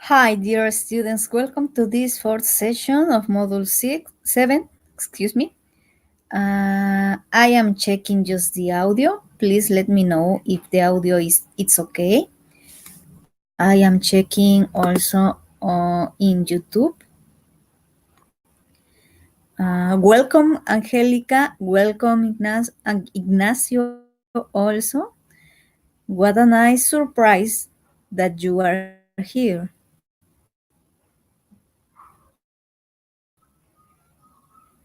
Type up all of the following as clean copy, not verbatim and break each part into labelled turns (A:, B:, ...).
A: Hi, dear students. Welcome to this fourth session of Module 7. Excuse me. I am checking just the audio. Please let me know if the audio it's okay. I am checking also in YouTube. Welcome, Angelica. Welcome, Ignacio also. What a nice surprise that you are here.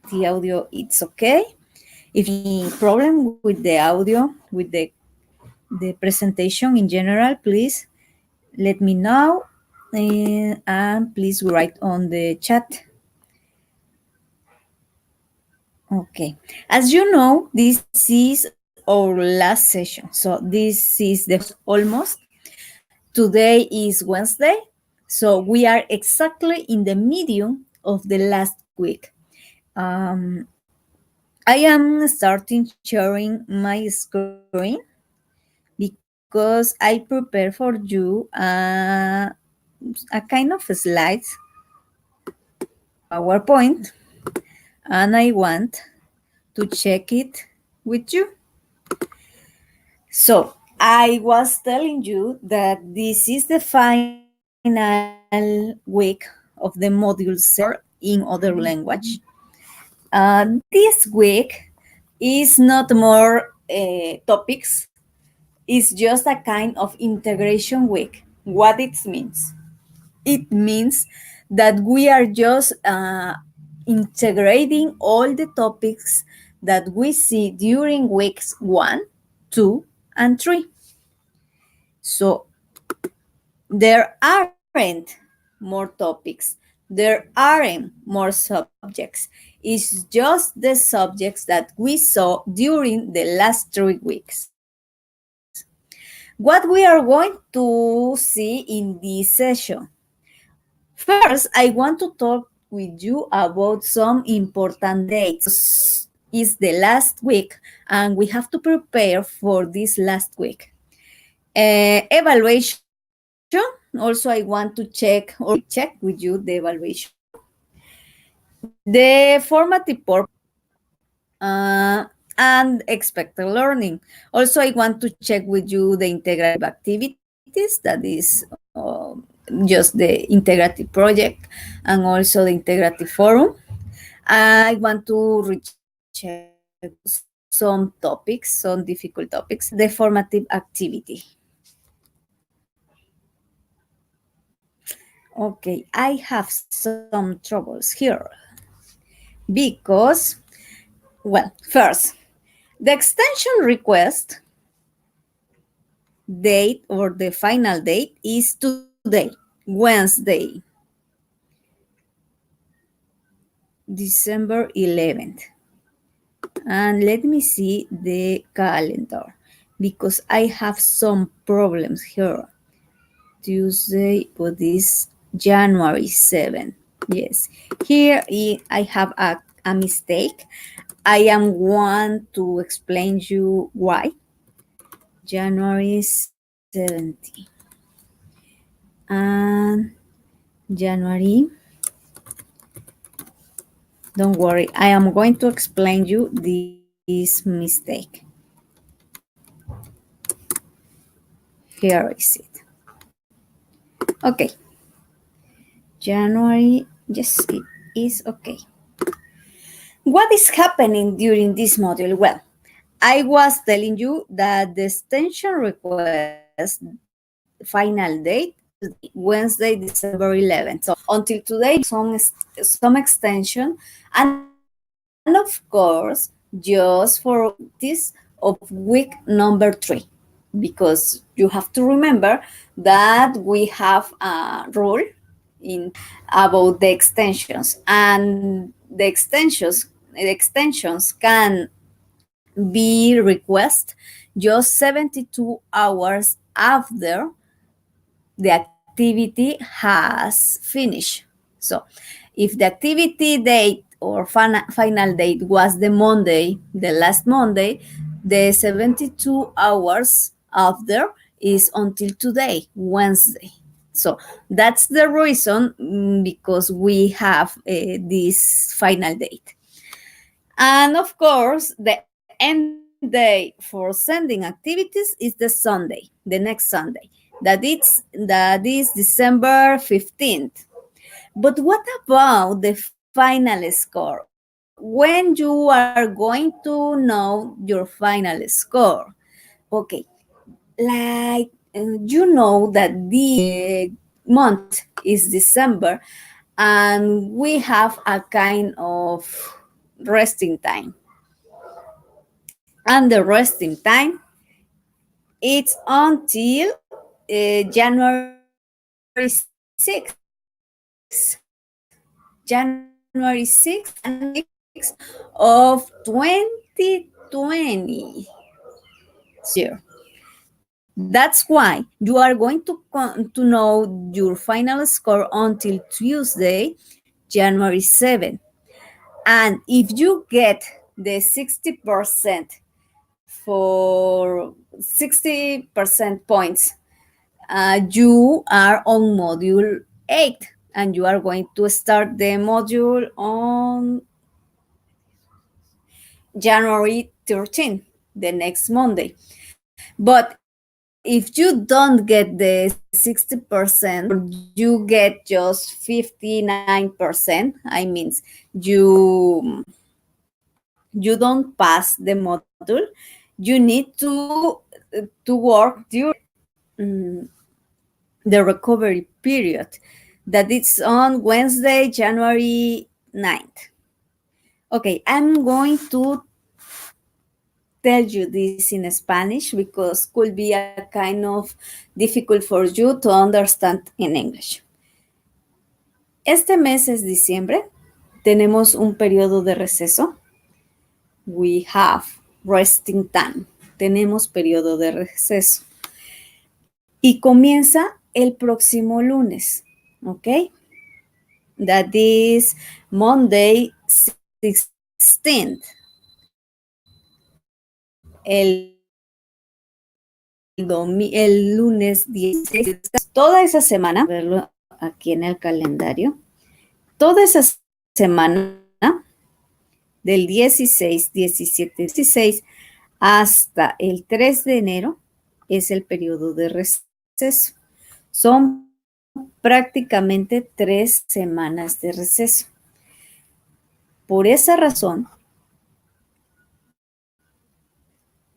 A: The audio, it's okay. If any problem with the audio, with the presentation in general, please let me know and please write on the chat. Okay. As you know, this is our last session. So this is the almost. Today is Wednesday. So we are exactly in the medium of the last week. I am starting sharing my screen because I prepare for you a kind of slides, PowerPoint, and I want to check it with you. So I was telling you that this is the final week of the module 7 in other language. This week is not more topics. It's just a kind of integration week. What it means? It means that we are just integrating all the topics that we see during weeks 1, 2, and 3. So there aren't more topics, there aren't more subjects. It's just the subjects that we saw during the last 3 weeks. What we are going to see in this session? First, I want to talk with you about some important dates. It's the last week, and we have to prepare for this last week. Evaluation. Also, I want to check with you the evaluation. The formative purpose and expected learning. Also, I want to check with you the integrative activities, that is just the integrative project, and also the integrative forum. I want to recheck some topics, some difficult topics, the formative activity. Okay, I have some troubles here because, well, first, the extension request date or the final date is today, Wednesday, December 11th. And let me see the calendar because I have some problems here. Tuesday, but this January 7th. Yes, here I have a mistake. I am want to explain you why. January 17th and January. Don't worry, I am going to explain you this mistake. Here is it. Okay. January, yes, it is okay. What is happening during this module? Well, I was telling you that the extension request final date Wednesday, December 11th. So until today, some extension, and of course, just for this of week number 3, because you have to remember that we have a rule in about the extensions, and the extensions can be requested just 72 hours after the activity has finished. So if the activity date or final date was the Monday, the last Monday, the 72 hours after is until today, Wednesday. So that's the reason, because we have this final date. And of course, the end day for sending activities is the Sunday, the next Sunday. That is December 15th. But what about the final score? When you are going to know your final score? Okay, like that the month is December, and we have a kind of resting time. And the resting time, it's until January 6th. January 6th of 2020. That's why you are going to know your final score until Tuesday, January 7th. And if you get the 60% for 60% points, you are on module 8, and you are going to start the module on January 13th, the next Monday. But if you don't get the 60%, or you get just 59%, I mean, you don't pass the module, you need to work during the recovery period, that it's on Wednesday, January 9th. Okay, I'm going to tell you this in Spanish because could be a kind of difficult for you to understand in English. Este mes es diciembre. Tenemos un periodo de receso. We have resting time. Tenemos periodo de receso. Y comienza el próximo lunes. ¿Ok? That is Monday 16th. El lunes 16. Toda esa semana, verlo aquí en el calendario, toda esa semana, del 16, 17, 16 hasta el 3 de enero, es el periodo de receso. Son prácticamente 3 semanas de receso. Por esa razón,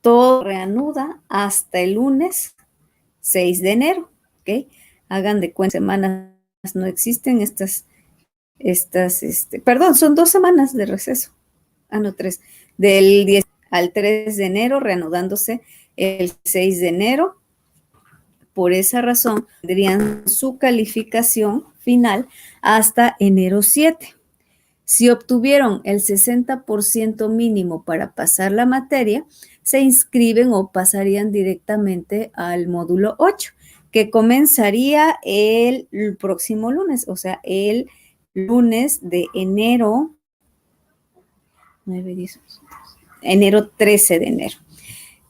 A: todo reanuda hasta el lunes 6 de enero. ¿Ok? Hagan de cuenta, semanas no existen, perdón, son 2 semanas de receso. No, 3. Del 10 al 3 de enero, reanudándose el 6 de enero. Por esa razón, tendrían su calificación final hasta enero 7. Si obtuvieron el 60% mínimo para pasar la materia, se inscriben o pasarían directamente al módulo 8, que comenzaría el próximo lunes, o sea, el lunes de enero 9, 10, enero 13 de enero.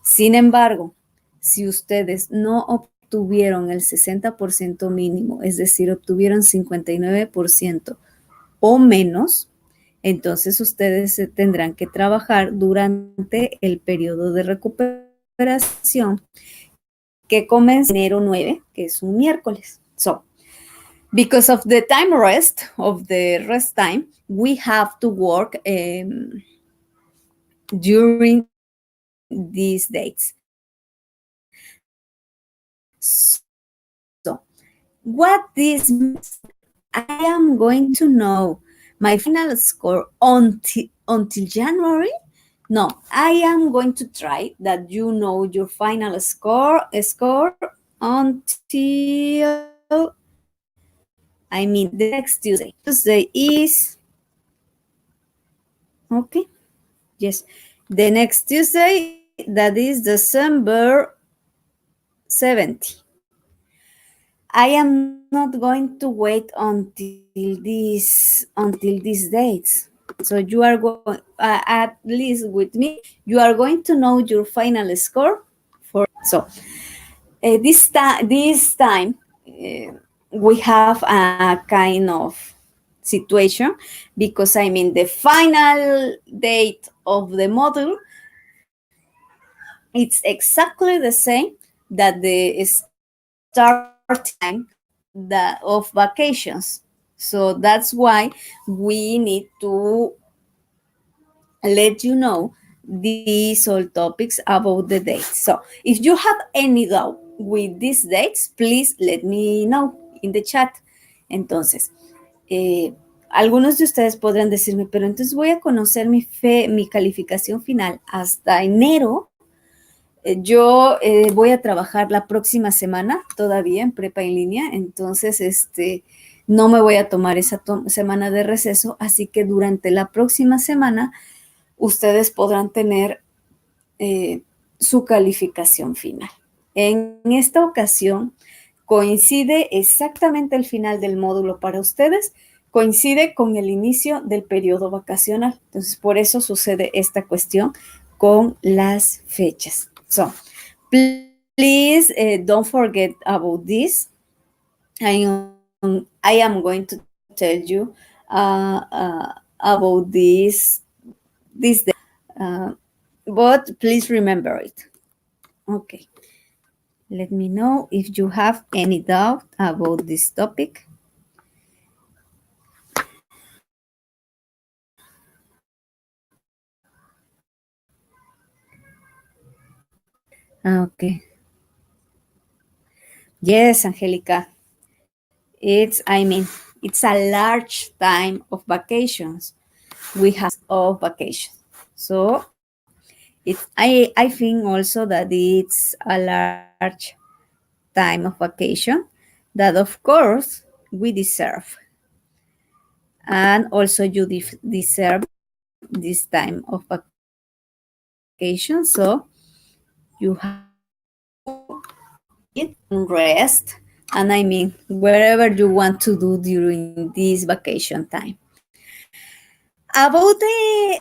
A: Sin embargo, si ustedes no obtuvieron el 60% mínimo, es decir, obtuvieron 59% o menos, entonces ustedes tendrán que trabajar durante el periodo de recuperación que comienza enero 9, que es un miércoles. So, because of the time rest, of the rest time, we have to work during these dates. So, what this means, I am going to know my final score until January? No, I am going to try that you know your final score until, I mean, the next Tuesday. Tuesday is, okay, yes, the next Tuesday, that is December 70. I am not going to wait until these dates. So you are going, at least with me, you are going to know your final score for. So this time, we have a kind of situation, because I mean the final date of the module, it's exactly the same that the starting time of vacations. So that's why we need to let you know these all topics about the dates. So if you have any doubt with these dates, please let me know in the chat. Entonces, algunos de ustedes podrán decirme, pero entonces voy a conocer mi calificación final hasta enero. Yo voy a trabajar la próxima semana todavía en prepa en línea, entonces no me voy a tomar esa semana de receso, así que durante la próxima semana ustedes podrán tener su calificación final. En esta ocasión coincide exactamente el final del módulo para ustedes, coincide con el inicio del periodo vacacional. Entonces, por eso sucede esta cuestión con las fechas. So, please don't forget about this. I am going to tell you about this day, but please remember it. Okay. Let me know if you have any doubt about this topic. Okay. Yes, Angelica. It's a large time of vacations. We have of vacations. So I think also that it's a large time of vacation that of course we deserve. And also you deserve this time of vacation. So you have to eat and rest. And I mean, wherever you want to do during this vacation time. About the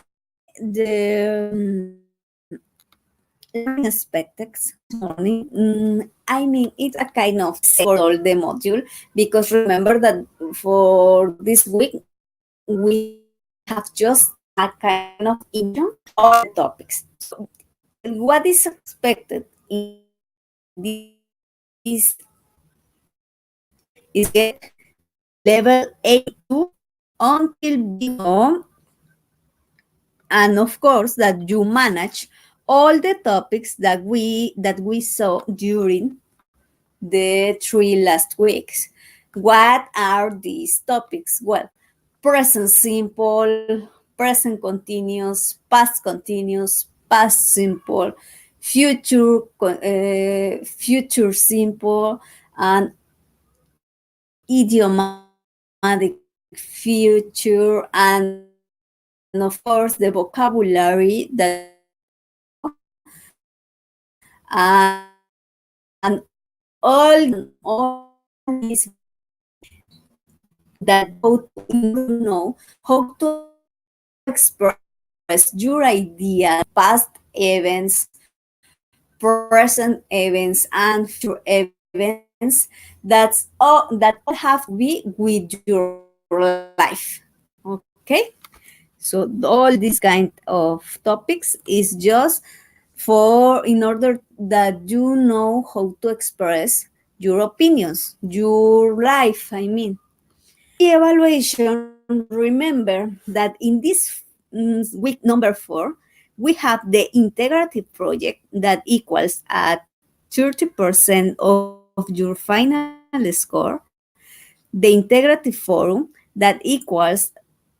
A: learning aspects morning, I mean, it's a kind of for all the module, because remember that for this week we have just a kind of intro of the topics. So what is expected in this is get level A2 until B1, and of course that you manage all the topics that we saw during the 3 last weeks. What are these topics? Well, present simple, present continuous, past simple, future simple, and idiomatic future, and of course the vocabulary that you have to know, and all these that go to improve you know how to express your ideas, past events, present events, and future events. That all have to be with your life. Okay, so all these kind of topics is just for in order that you know how to express your opinions, your life, I mean. For the evaluation, remember that in this week number 4, we have the integrative project that equals at 30% of your final score, the integrative forum that equals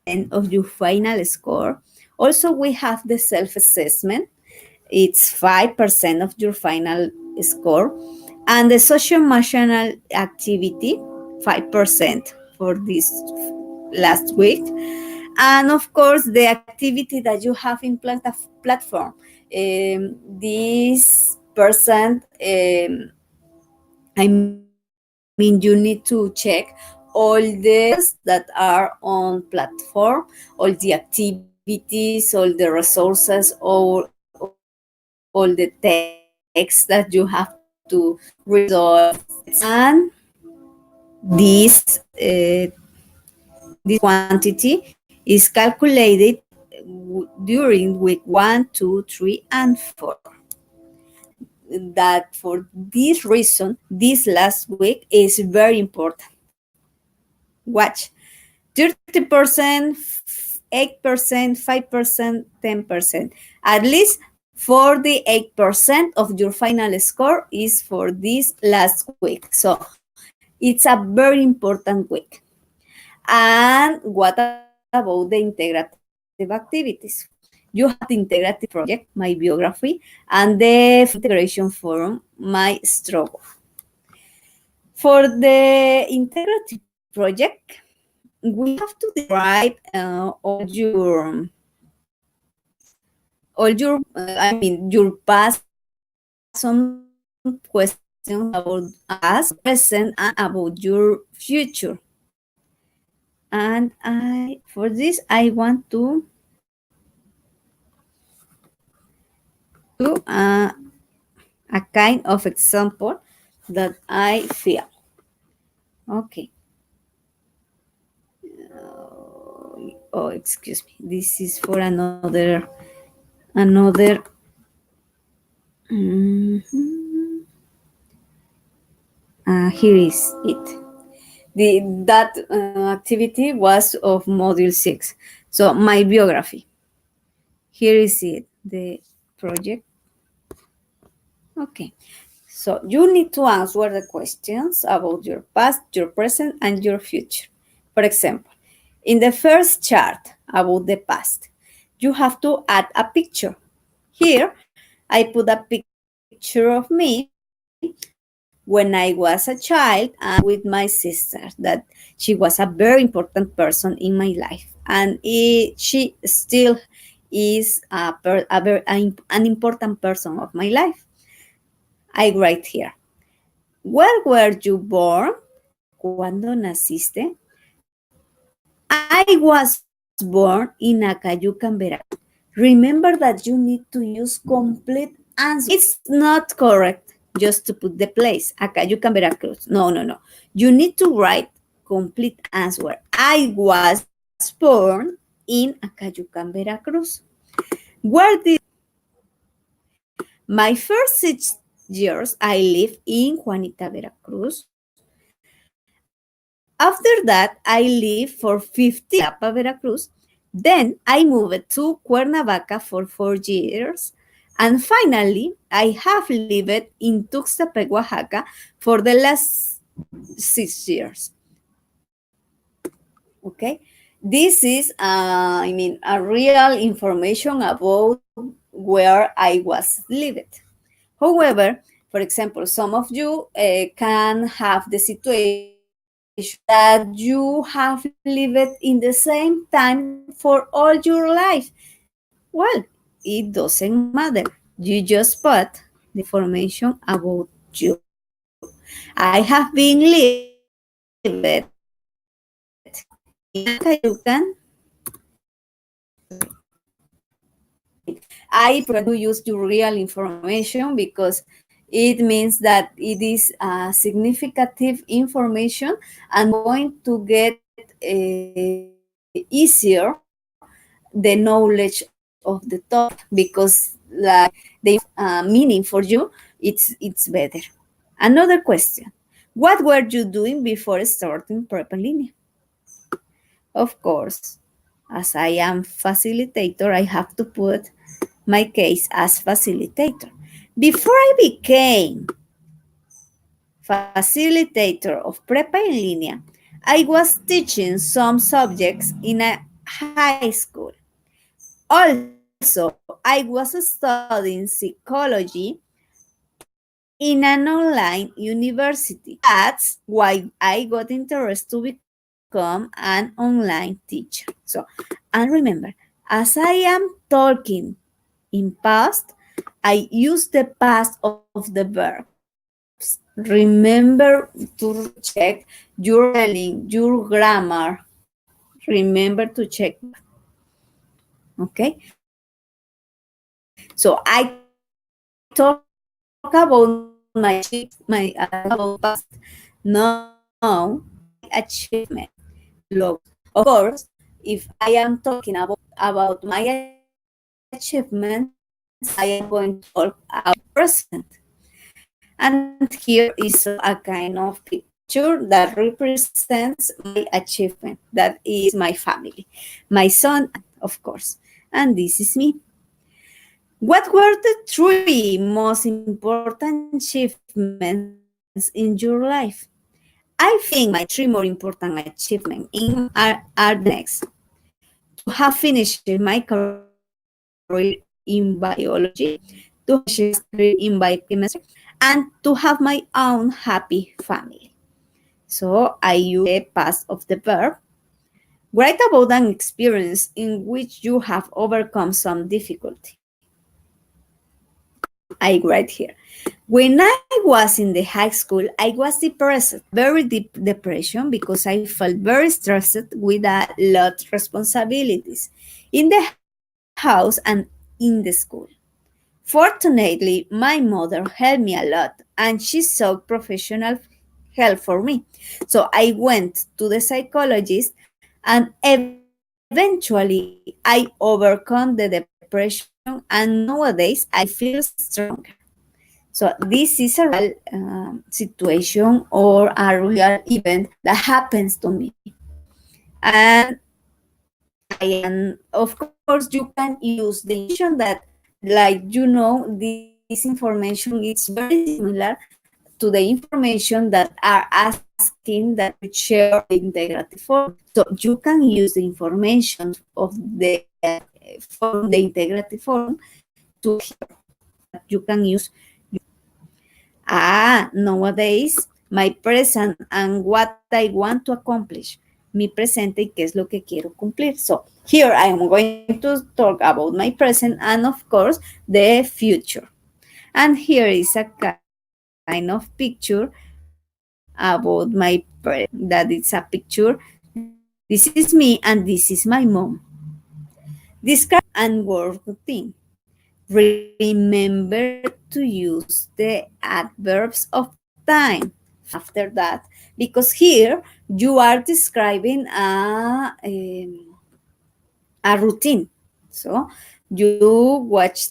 A: 10% of your final score. Also, we have the self-assessment, it's 5% of your final score, and the socio-emotional activity, 5% for this last week. And of course, the activity that you have in platform, this percent, I mean, you need to check all the that are on platform, all the activities, all the resources, all the text that you have to resolve, and This quantity is calculated during week 1, 2, 3, and 4. That for this reason, this last week is very important. Watch 30%, 8%, 5%, 10%. At least 48% of your final score is for this last week. So it's a very important week. And what about the integrative activities? You have the integrative project, my biography, and the integration forum, my struggle. For the integrative project, we have to describe your past, some questions about past, present, and about your future. And for this, I want to do a kind of example that I feel. Okay. Excuse me. This is for another. Mhm. Here is it. That activity was of module 6. So my biography. Here is it. The project. Okay. So you need to answer the questions about your past, your present, and your future. For example, in the first chart about the past, you have to add a picture. Here, I put a picture of me when I was a child and with my sister, that she was a very important person in my life. And she still is an important person of my life. I write here. Where were you born? ¿Cuándo naciste? I was born in Acayucan, Veracruz. Remember that you need to use complete answer. It's not correct just to put the place, Acayucan, Veracruz. No, no, no. You need to write complete answer. I was born in Acayucan, Veracruz. Where did my first 6 years I lived in Juanita, Veracruz. After that, I lived for 15 years in Jalapa, Veracruz. Then I moved to Cuernavaca for 4 years. And finally, I have lived in Tuxtepec, Oaxaca for the last 6 years. Okay, this is, a real information about where I was living. However, for example, some of you can have the situation that you have lived in the same time for all your life. Well, it doesn't matter. You just put the information about you. I have been lived in Acayucan. I prefer to use your real information because it means that it is significant information and going to get easier the knowledge of the topic because like the meaning for you, it's better. Another question. What were you doing before starting Prep en Línea? Of course, as I am facilitator, I have to put my case as facilitator. Before I became facilitator of Prepa en Línea, I was teaching some subjects in a high school. Also, I was studying psychology in an online university. That's why I got interested to become an online teacher. So, and remember, as I am talking in past, I use the past of the verbs. Remember to check your spelling, your grammar. Remember to check. Okay. So I talk about my about past. Now achievement logs. Of course, if I am talking about my achievements, I am going to talk about present. And here is a kind of picture that represents my achievement. That is my family, my son, of course. And this is me. What were the three most important achievements in your life? I think my three more important achievements are the next: to have finished my career in biology, to have finished my master's degree in biochemistry, and to have my own happy family. So I use the past of the verb. Write about an experience in which you have overcome some difficulty. I write here. When I was in the high school, I was depressed, very deep depression, because I felt very stressed with a lot of responsibilities in the house and in the school. Fortunately, my mother helped me a lot and she sought professional help for me. So I went to the psychologist and eventually I overcome the depression and nowadays I feel stronger. So this is a real situation or a real event that happens to me. And of course, you can use the information that, this information is very similar to the information that are asking that you share the integrative form. So you can use the information of the from the integrative form to that you can use. Nowadays, my present and what I want to accomplish. Mi presente y qué es lo que quiero cumplir. So here I am going to talk about my present and of course the future. And here is a kind of picture about my present. That is a picture. This is me and this is my mom. Describe and work routine. Remember to use the adverbs of time after that, because here you are describing a routine. So you watch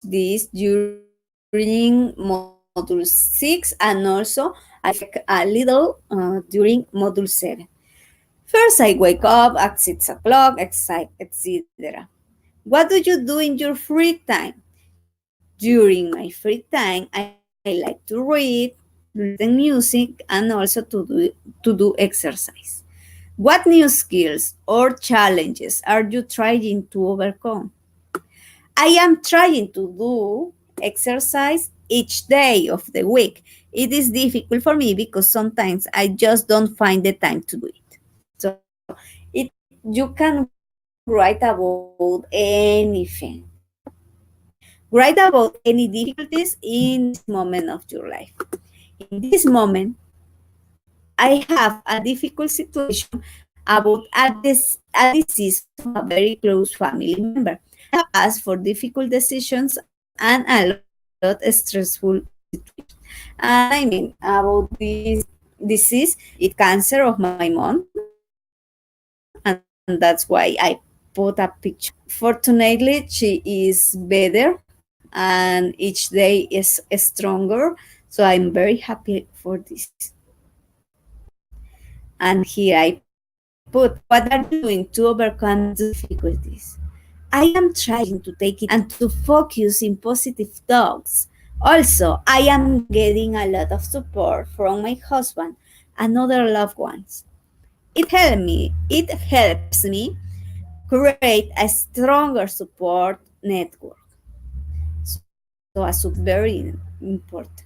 A: this during module 6 and also I check a little during module 7. First, I wake up at 6 o'clock, etc. What do you do in your free time? During my free time, I like to read, listen music, and also to do exercise. What new skills or challenges are you trying to overcome? I am trying to do exercise each day of the week. It is difficult for me because sometimes I just don't find the time to do it. So you can write about anything. Write about any difficulties in this moment of your life. In this moment, I have a difficult situation about a disease of a very close family member. I have passed for difficult decisions and a lot of stressful situations. And I mean, about this disease, it's cancer of my mom, and that's why I put a picture. Fortunately, she is better and each day is stronger. So I'm very happy for this. And here I put, what are you doing to overcome these difficulties? I am trying to take it easy and to focus in positive thoughts. Also, I am getting a lot of support from my husband and other loved ones. It helps me create a stronger support network. So a very important.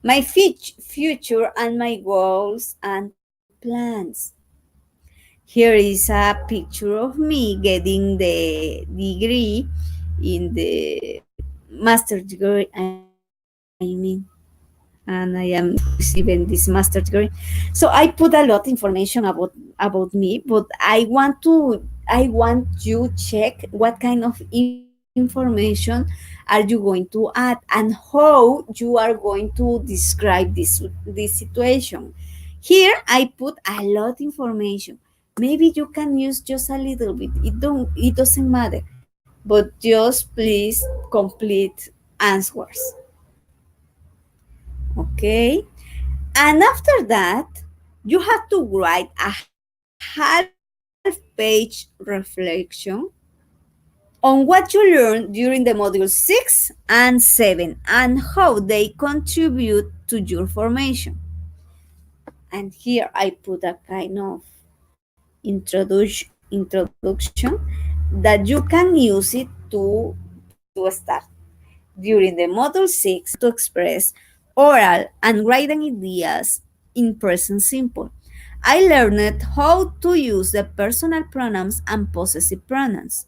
A: My future and my goals and plans. Here is a picture of me getting the degree in the master degree, and I am receiving this master degree. So I put a lot of information about me, but I want you check what kind of information are you going to add and how you are going to describe this situation. Here I put a lot information. Maybe you can use just a little bit. It doesn't matter. But just please complete answers. Okay? And after that, you have to write a half-page reflection on what you learned during the module 6 and 7 and how they contribute to your formation. And here I put a kind of introduction that you can use it to start. During the module 6, to express oral and written ideas in present simple. I learned how to use the personal pronouns and possessive pronouns.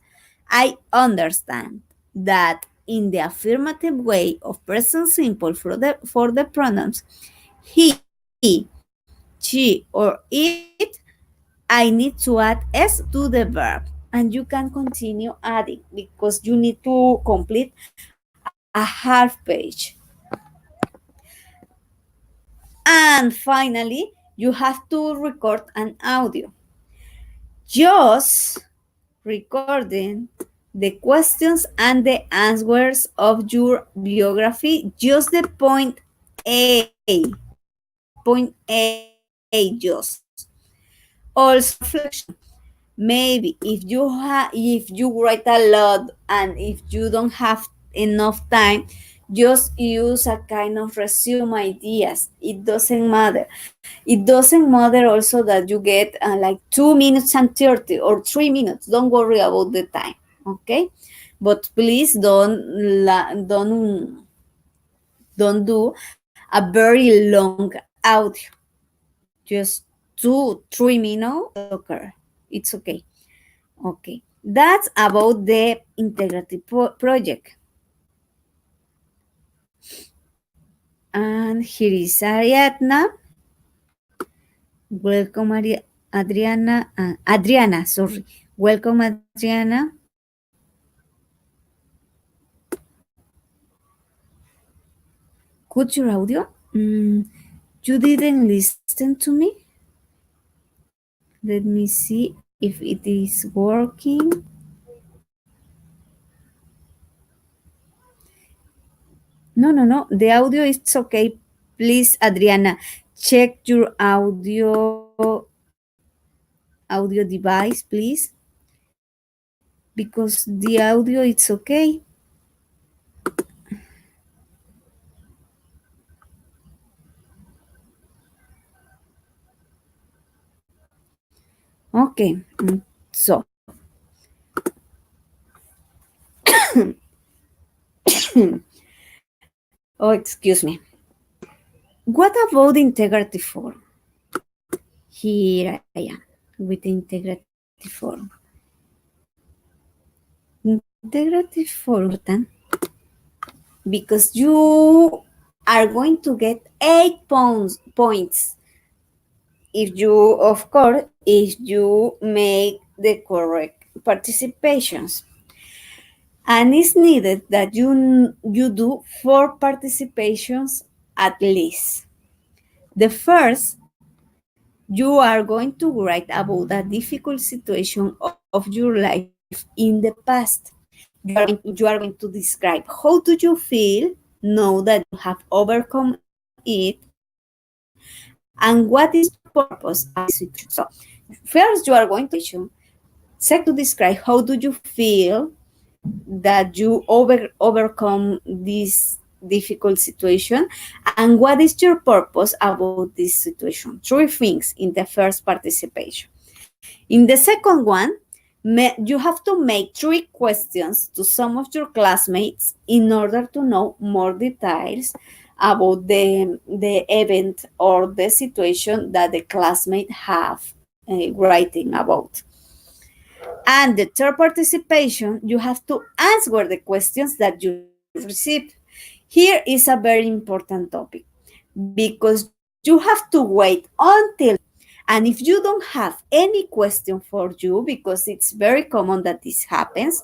A: I understand that in the affirmative way of present simple for the pronouns he, she, or it, I need to add s to the verb. And you can continue adding because you need to complete a half page. And finally, you have to record an audio. Just recording the questions and the answers of your biography, just the point A just. Also reflection. Maybe if you write a lot and if you don't have enough time, just use a kind of resume ideas. It doesn't matter. It doesn't matter also that you get like 2 minutes and 30 or 3 minutes. Don't worry about the time. Okay, but please don't do a very long audio. Just 2 3 minutes. Okay, it's okay. Okay, that's about the integrative project. And here is Ariadna. Welcome, Adriana, sorry. Welcome, Adriana. Good, your audio? You didn't listen to me? Let me see if it is working. No. The audio is okay. Please, Adriana, check your audio device, please. Because the audio it's okay. Okay, so oh, excuse me. What about integrative form? Here I am with the integrative form. Integrative form because you are going to get 8 points if you, of course, if you make the correct participations. And it's needed that you do 4 participations at least. The first, you are going to write about a difficult situation of your life in the past. You are going to describe how do you feel now that you have overcome it, and what is your purpose about this situation. So first you are going to second to describe how do you feel that you overcome this difficult situation, and what is your purpose about this situation. 3 things in the first participation. In the second one, you have to make 3 questions to some of your classmates in order to know more details about the event or the situation that the classmate have writing about. And the third participation, you have to answer the questions that you received. Here is a very important topic because you have to wait until, and if you don't have any question for you, because it's very common that this happens,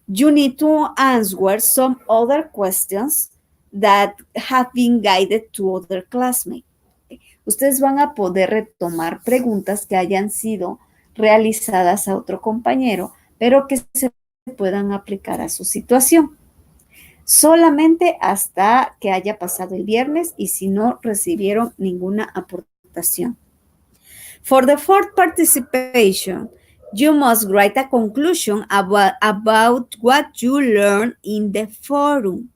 A: you need to answer some other questions that have been guided to other classmates. ustedes van a poder retomar preguntas que hayan sido realizadas a otro compañero, pero que se puedan aplicar a su situación. Solamente hasta que haya pasado el viernes y si no recibieron ninguna aportación. For the fourth participation, you must write a conclusion about what you learned in the forum.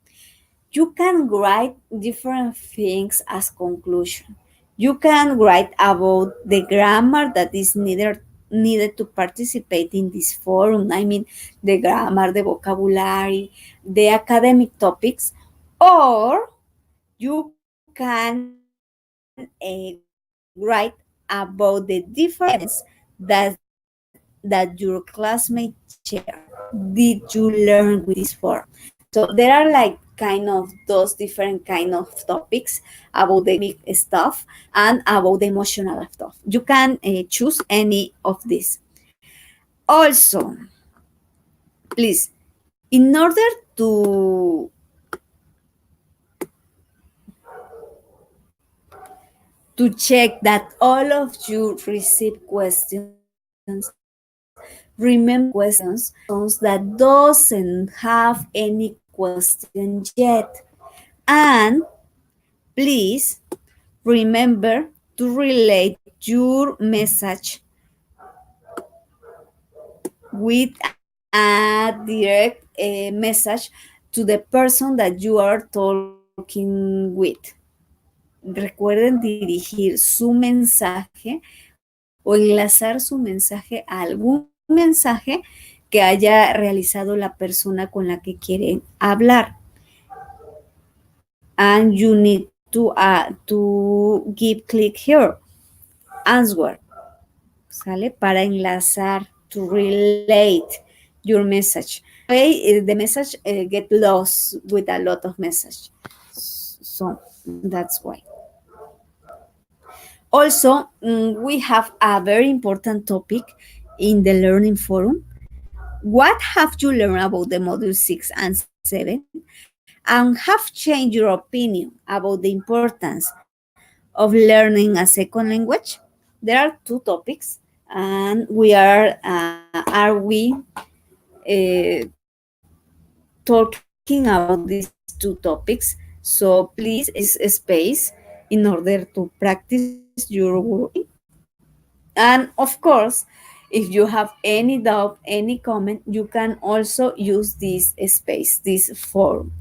A: You can write different things as conclusion. You can write about the grammar that is needed to participate in this forum. I mean, the grammar, the vocabulary, the academic topics, or you can write about the different that your classmates share. Did you learn with this forum? So there are like kind of those different kind of topics about the big stuff and about the emotional stuff. You can choose any of these. Also, please, in order to check that all of you receive questions, remember questions that doesn't have any question yet. And please remember to relate your message with a direct message to the person that you are talking with. Recuerden dirigir su mensaje o enlazar su mensaje a algún mensaje que haya realizado la persona con la que quieren hablar. And you need to give click here, answer, ¿sale? Para enlazar, to relate your message. The message get lost with a lot of message. So that's why. Also, we have a very important topic in the learning forum. What have you learned about the module 6 and 7? And have changed your opinion about the importance of learning a second language? There are two topics, and we talking about these two topics. So please, is space in order to practice your work. And of course, if you have any doubt, any comment, you can also use this space, this forum.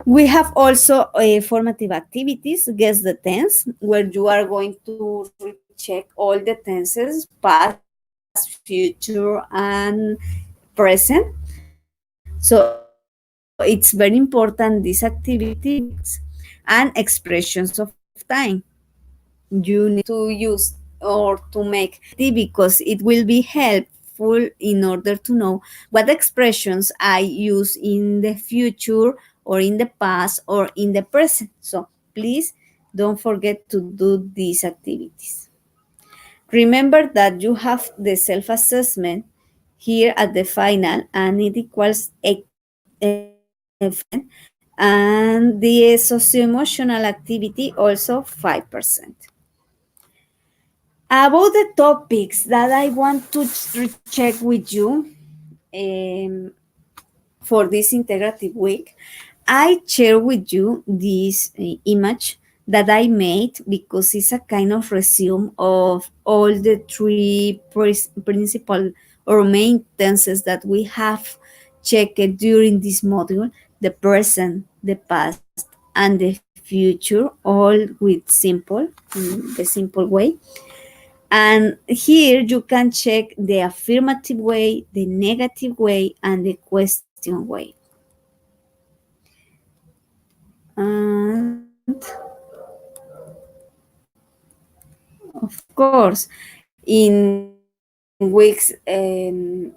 A: We have also formative activities, guess the tense, where you are going to recheck all the tenses, past, future, and present. So it's very important, these activities and expressions of time. You need to use or to make because it will be helpful in order to know what expressions I use in the future or in the past or in the present. So please don't forget to do these activities. Remember that you have the self-assessment here at the final and it equals 8%, and the socio-emotional activity also 5%. About the topics that I want to check with you for this integrative week, I share with you this image that I made because it's a kind of resume of all the three principal or main tenses that we have checked during this module: the present, the past, and the future, all with simple, in the simple way. And here you can check the affirmative way, the negative way, and the question way. And of course, in weeks during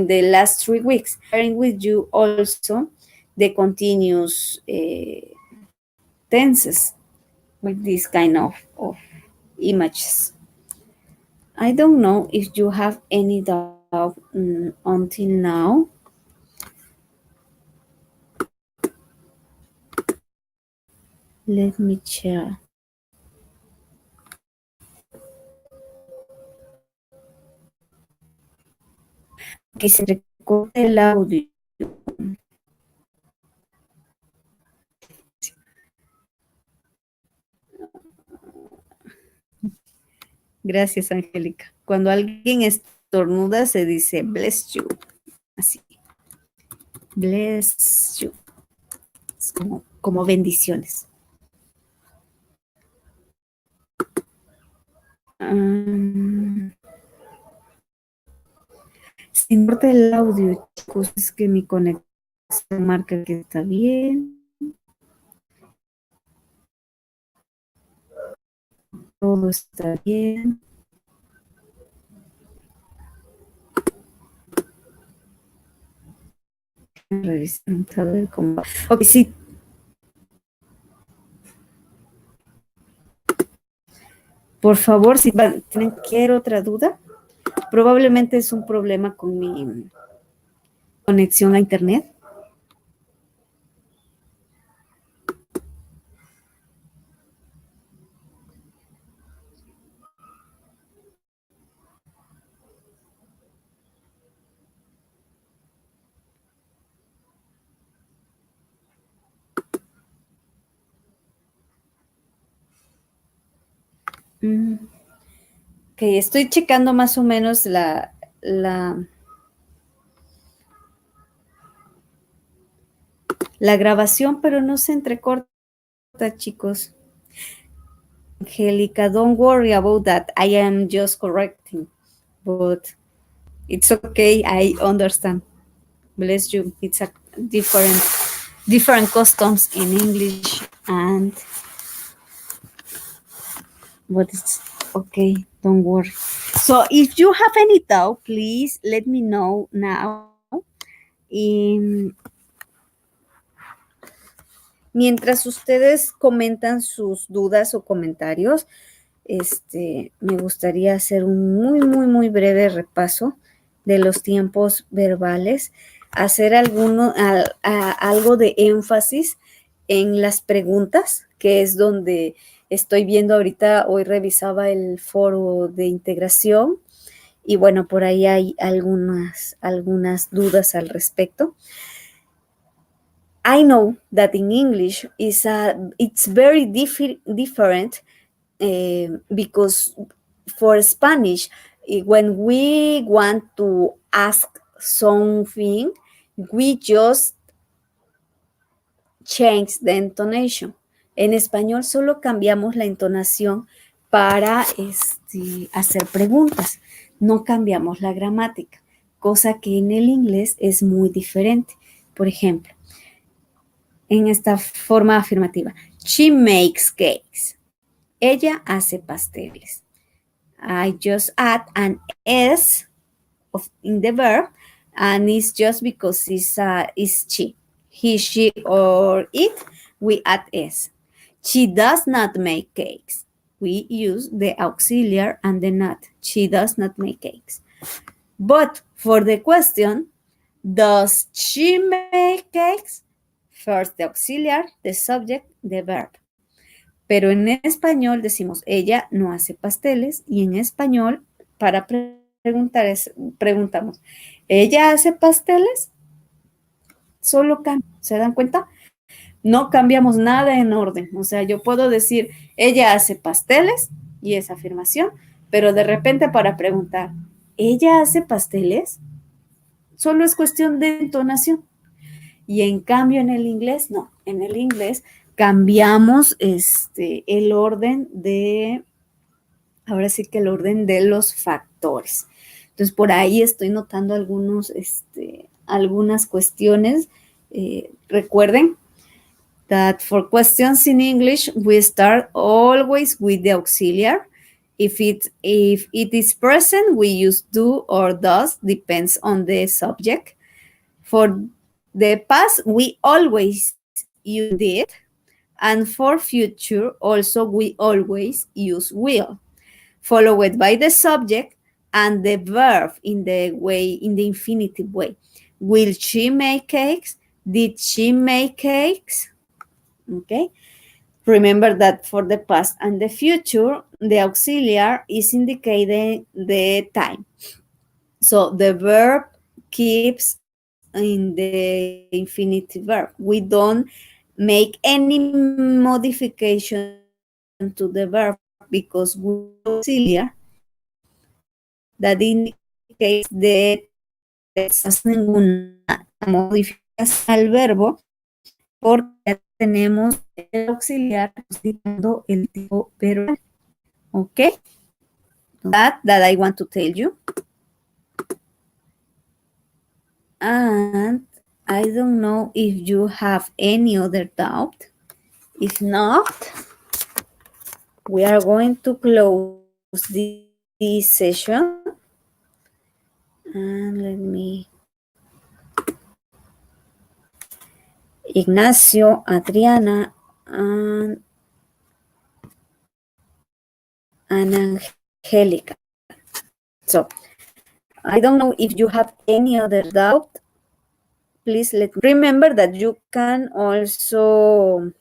A: the last 3 weeks, sharing with you also the continuous tenses with this kind of images. I don't know if you have any doubt until now. Let me share. Que se recorte el audio. Gracias, Angélica. Cuando alguien estornuda se dice bless you. Así. Bless you. Es como bendiciones. Sin corte el audio, chicos, es que mi conexión marca que está bien. Todo está bien. Revisar a ver cómo va. Ok, sí. Por favor, si tienen cualquier otra duda, probablemente es un problema con mi conexión a internet. Ok, estoy checando más o menos la grabación, pero no se entrecorta, chicos. Angélica, don't worry about that. I am just correcting, but it's okay. I understand. Bless you. It's a different customs in English, and but it's okay. Don't worry. So if you have any doubt, please let me know now. Mientras ustedes comentan sus dudas o comentarios, me gustaría hacer un muy breve repaso de los tiempos verbales, hacer algo de énfasis en las preguntas, que es donde estoy viendo ahorita. Hoy revisaba el foro de integración y bueno, por ahí hay algunas dudas al respecto. I know that in English it's very different because for Spanish, when we want to ask something, we just change the intonation. En español solo cambiamos la entonación para hacer preguntas, no cambiamos la gramática, cosa que en el inglés es muy diferente. Por ejemplo, en esta forma afirmativa, she makes cakes. Ella hace pasteles. I just add an S in the verb, and it's just because it's she. He, she, or it, we add S. She does not make cakes. We use the auxiliary and the not. She does not make cakes. But for the question, does she make cakes? First the auxiliary, the subject, the verb. Pero en español decimos, ella no hace pasteles, y en español, para preguntamos, ¿ella hace pasteles? Solo ¿se dan cuenta? No cambiamos nada en orden. O sea, yo puedo decir, ella hace pasteles, y es afirmación, pero de repente para preguntar, ¿ella hace pasteles? Solo es cuestión de entonación. Y en cambio en el inglés, no. En el inglés cambiamos el orden ahora sí que el orden de los factores. Entonces, por ahí estoy notando algunas cuestiones. Recuerden that for questions in English, we start always with the auxiliary. If it is present, we use do or does, depends on the subject. For the past, we always use did. And for future, also, we always use will, followed by the subject and the verb in the infinitive way. Will she make cakes? Did she make cakes? Okay. Remember that for the past and the future, the auxiliary is indicating the time. So the verb keeps in the infinitive verb. We don't make any modification to the verb because we use the auxiliary that indicates the time. No hacemos ninguna modificación al verbo porque ya tenemos el auxiliar indicando el tipo verbal. Okay? That I want to tell you. And I don't know if you have any other doubt. If not, we are going to close this session. And let me... Ignacio, Adriana, and Angelica. So, I don't know if you have any other doubt. Please let me remember that you can also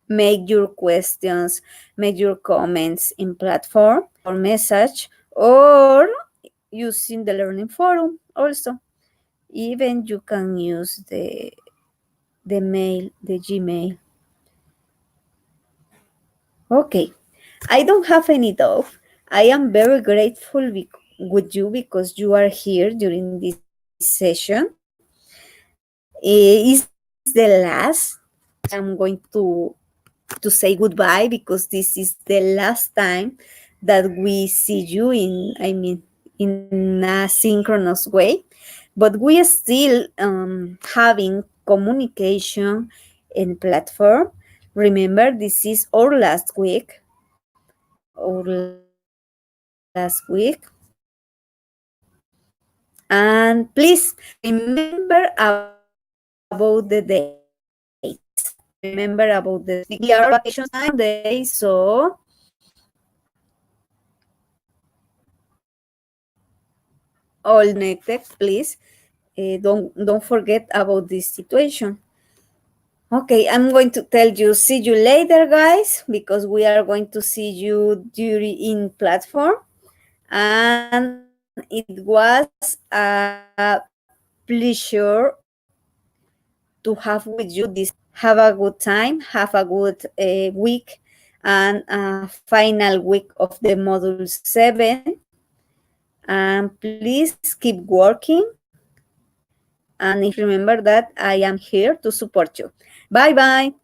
A: make your questions, make your comments in platform or message or using the learning forum also. Even you can use the mail, the Gmail. Okay, I don't have any doubt. I am very grateful with you because you are here during this session. It's the last. I'm going to say goodbye because this is the last time that we see you in a synchronous way. But we are still having communication in platform. Remember, this is our last week. And please remember about the dates. Remember about the dates because we are vacation time today. So all connected, please. Don't forget about this situation. Okay, I'm going to tell you, see you later, guys, because we are going to see you during in platform. And it was a pleasure to have with you this. Have a good time, have a good week, and a final week of the module 7. And please keep working. And if you remember that I am here to support you. Bye bye.